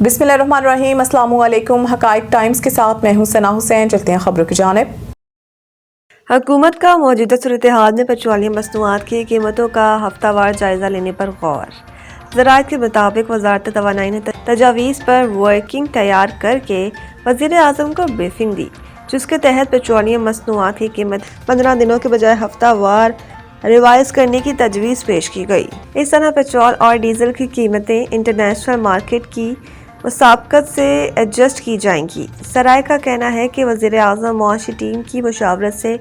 बिस्मिल्लाहिर्रहमानिर्रहीम, अस्सलामु अलैकुम। हकाइक टाइम्स के साथ मैं हूं सना हुसैन। चलते हैं खबरों की जानिब। हुकूमत का मौजूदा सूरत-ए-हाल में पेट्रोलियम मसनूआत की कीमतों का हफ्तावार जायजा लेने पर गौर। ज़राअत के मुताबिक वज़ारत तवानाई ने तजावीज़ पर वर्किंग तैयार करके वज़ीर आज़म को ब्रीफिंग दी, जिसके तहत पेट्रोलियम मसनूआत की कीमत 15 दिनों के बजाय हफ्तावार रिवाइज करने की तजवीज़ पेश की गई। इस तरह पेट्रोल और डीजल की कीमतें इंटरनेशनल मार्केट की मुसाबकत से एडजस्ट की जाएंगी। सराय का कहना है कि वज़ीर आज़म मुआशी टीम की मुशावरत से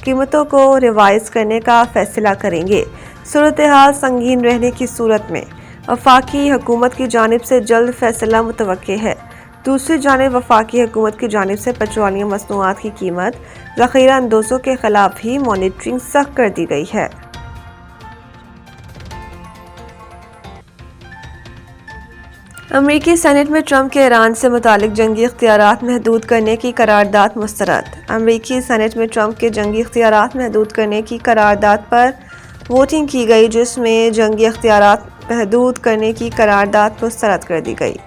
कीमतों को रिवाइज करने का फैसला करेंगे। सूरत-ए-हाल संगीन रहने की सूरत में वफाकी हुकूमत की जानिब से जल्द फैसला मुतवक्के है। दूसरी जानिब वफाकी हुकूमत की जानिब से पेट्रोलियम मसनूआत की कीमत ज़ख़ीरा अंदोज़ों के खिलाफ भी मॉनिटरिंग सख्त कर दी गई है। अमरीकी सेनेट में ट्रंप के ईरान से मुतालिक जंगी इख्तियारात महदूद करने की करारदाद मुस्तरद। अमरीकी सेनेट में ट्रंप के जंगी इख्तियारात महदूद करने की करारदाद पर वोटिंग की गई, जिसमें जंगी इख्तियारात महदूद करने की करारदाद मुस्तरद कर दी गई,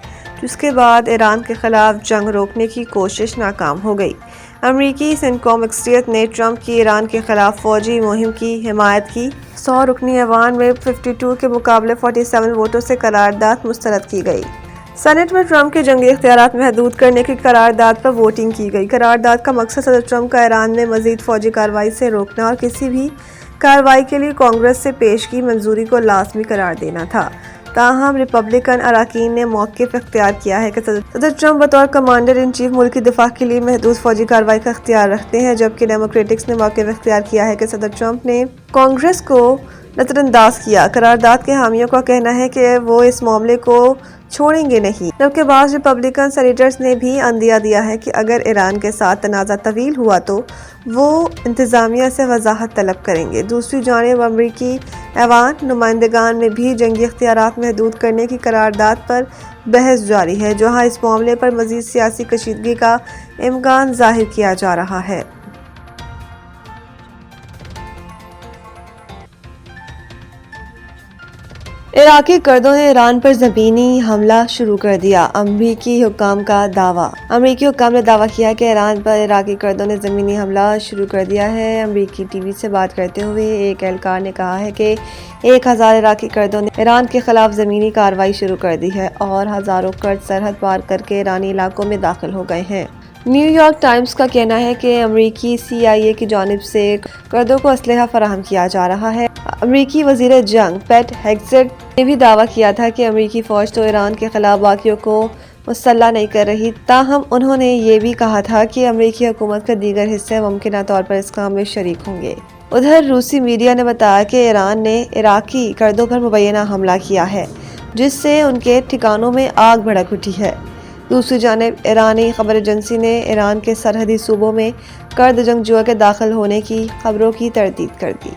जिसके बाद ईरान के खिलाफ जंग रोकने की कोशिश नाकाम हो गई। अमरीकी सेनेट अक्सरियत ने ट्रंप की ईरान के खिलाफ फौजी मुहिम की हिमायत की। 100 रुकनी ऐवान में 52 के मुकाबले 47 वोटों से करारदाद मुस्तरद की गई। सेनेट में ट्रंप के जंगी इख्तियारात महदूद करने की करारदाद पर वोटिंग की गई। करारदाद का मकसद सदर ट्रंप का ईरान में मजीद फौजी कार्रवाई से रोकना और किसी भी कार्रवाई के लिए कांग्रेस से पेश की मंजूरी को लाजमी करार देना था। ताहम रिपब्लिकन अरकान ने मौक़िफ़ इख्तियार किया है कि सदर ट्रंप बतौर कमांडर इन चीफ मुल्क की दिफा के लिए महदूद फौजी कार्रवाई का इख्तियार रखते हैं, जबकि डेमोक्रेटिक्स ने मौक़िफ़ इख्तियार किया है कि सदर ट्रंप ने कांग्रेस को नज़रअंदाज किया। करारदाद के हामियों का कहना है कि वो इस मामले को छोड़ेंगे नहीं, जबकि बाज़ रिपब्लिकन सेनेटर्स ने भी अंदिया दिया है कि अगर ईरान के साथ तनाज़ा तवील हुआ तो वो इंतज़ामिया से वजाहत तलब करेंगे। दूसरी जानिब अमरीकी ऐवान नुमाइंदगान में भी जंगी इख्तियारात महदूद करने की करारदाद पर बहस जारी है, जहाँ इस मामले पर मज़ीद सियासी कशीदगी का इम्कान ज़ाहिर किया जा रहा है। इराकी कर्दों ने ईरान पर ज़मीनी हमला शुरू कर दिया। अमरीकी हुक्काम का दावा। अमरीकी हुक्काम ने दावा किया कि ईरान पर इराकी कर्दों ने ज़मीनी हमला शुरू कर दिया है। अमरीकी टीवी से बात करते हुए एक एहलकार ने कहा है कि 1000 इराकी कर्दों ने ईरान के खिलाफ ज़मीनी कार्रवाई शुरू कर दी है और हज़ारों कर्द सरहद पार करके ईरानी इलाकों में दाखिल हो गए हैं। न्यूयॉर्क टाइम्स का कहना है कि अमरीकी CIA की जानिब से कर्दों को असलहा फराहम किया जा रहा है। अमरीकी वज़ीर जंग पैट हेग्सेट ने भी दावा किया था कि अमरीकी फ़ौज तो ईरान के खिलाफ बाकियों को मुसल्लह नहीं कर रही, ताहम उन्होंने ये भी कहा था कि अमरीकी हुकूमत के दीगर हिस्से मुमकिन तौर पर इस काम में शरीक होंगे। उधर रूसी मीडिया ने बताया कि ईरान ने इराकी कर्दों पर मुबैना हमला किया है, जिससे उनके ठिकानों में आग भड़क उठी है। दूसरी जानिब ईरानी खबर एजेंसी ने ईरान के सरहदी सूबों में कर्द जंगजुओं के दाखिल होने की खबरों की तरदीद कर दी।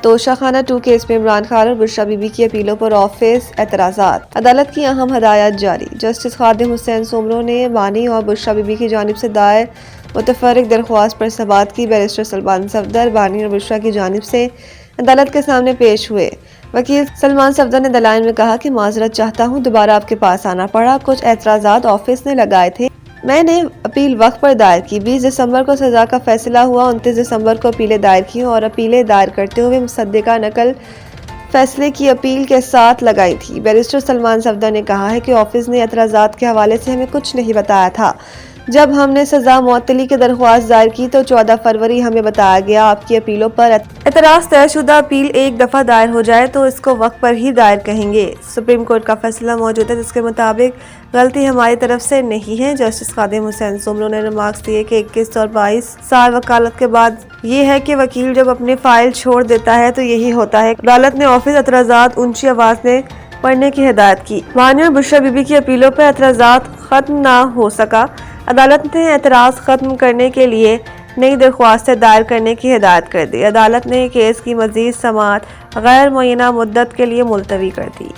तोशाखाना 2 केस में इमरान खान और बुशरा बीबी की अपीलों पर ऑफिस एतराज़ात। अदालत की अहम हदायत जारी। जस्टिस खादिम हुसैन सोमरो ने बानी और बुशरा बीबी की जानिब से दायर मुतफर्रिक दरख्वास्त पर समाअत की। बैरिस्टर सलमान सफदर बानी और बुशरा की जानिब से अदालत के सामने पेश हुए। वकील सलमान सफदर ने दलाइल में कहा कि माजरत चाहता हूँ, दोबारा आपके पास आना पड़ा। कुछ एतराज़ात ऑफिस ने लगाए थे, मैंने अपील वक्त पर दायर की। 20 दिसंबर को सज़ा का फैसला हुआ। 29 दिसंबर को अपीलें दायर की और अपीलें दायर करते हुए मुसद्दिका नकल फैसले की अपील के साथ लगाई थी। बैरिस्टर सलमान सफदर ने कहा है कि ऑफिस ने एतराज़ात के हवाले से हमें कुछ नहीं बताया था। जब हमने सज़ा मुअत्तली की दरख्वास्त दायर की तो 14 फरवरी हमें बताया गया आपकी अपीलों पर एतराज़ तयशुदा अपील एक दफ़ा दायर हो जाए तो इसको वक्त पर ही दायर कहेंगे। सुप्रीम कोर्ट का फैसला मौजूद है, जिसके मुताबिक गलती हमारी तरफ से नहीं है। जस्टिस खादिम हुसैन सोमरो ने रिमार्क्स दिए कि 21 और 22 साल वकालत के बाद ये है कि वकील जब अपनी फाइल छोड़ देता है तो यही होता है। अदालत ने ऑफिस एतराज़ात ऊंची आवाज़ में पढ़ने की हिदायत की। बानी और बुशरा बीबी की अपीलों पर एतराज़ात खत्म ना हो सका। अदालत ने एतराज़ खत्म करने के लिए नई दरख्वास्तें दायर करने की हिदायत कर दी। अदालत ने केस की मज़ीद समाअत गैर मुअय्यना मुद्दत के लिए मुलतवी कर दी।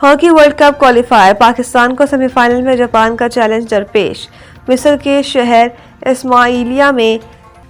Hockey world cup qualifier. Pakistan को सेमीफाइनल में जापान का चैलेंज दरपेश। मिस्र के शहर इस्माइलिया में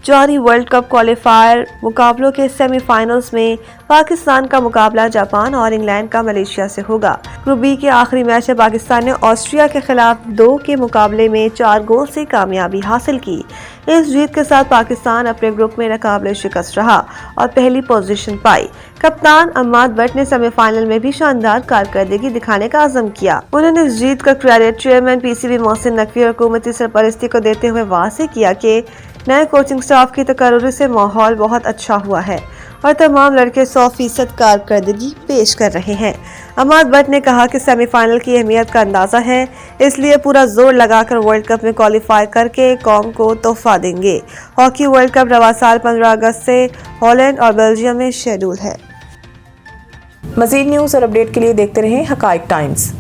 جاری ورلڈ کپ کوالیفائر مقابلوں کے سیمی فائنلز میں پاکستان کا مقابلہ جاپان اور انگلینڈ کا ملیشیا سے ہوگا۔ گروپ بی کے آخری میچ میں پاکستان نے آسٹریا کے خلاف 2 کے مقابلے میں 4 گول سے کامیابی حاصل کی۔ اس جیت کے ساتھ پاکستان اپنے گروپ میں ناقابل شکست رہا اور پہلی پوزیشن پائی۔ کپتان عماد بٹ نے سیمی فائنل میں بھی شاندار کارکردگی دکھانے کا عزم کیا۔ انہوں نے اس جیت کا credit chairman P C B Mohsin Naqvi اور حکومتی سرپرستی کو دیتے ہوئے واضح کیا کہ نئے کوچنگ سٹاف کی تقرری سے ماحول بہت اچھا ہوا ہے اور تمام لڑکے 100% کارکردگی پیش کر رہے ہیں۔ عماد بٹ نے کہا کہ سیمی فائنل کی اہمیت کا اندازہ ہے، اس لیے پورا زور لگا کر ورلڈ کپ میں کوالیفائی کر کے قوم کو تحفہ دیں گے۔ ہاکی ورلڈ کپ رواں سال 15 اگست سے ہالینڈ اور بیلجیم میں شیڈول ہے۔ مزید نیوز اور اپڈیٹ کے لیے دیکھتے رہیں حقائق ٹائمز۔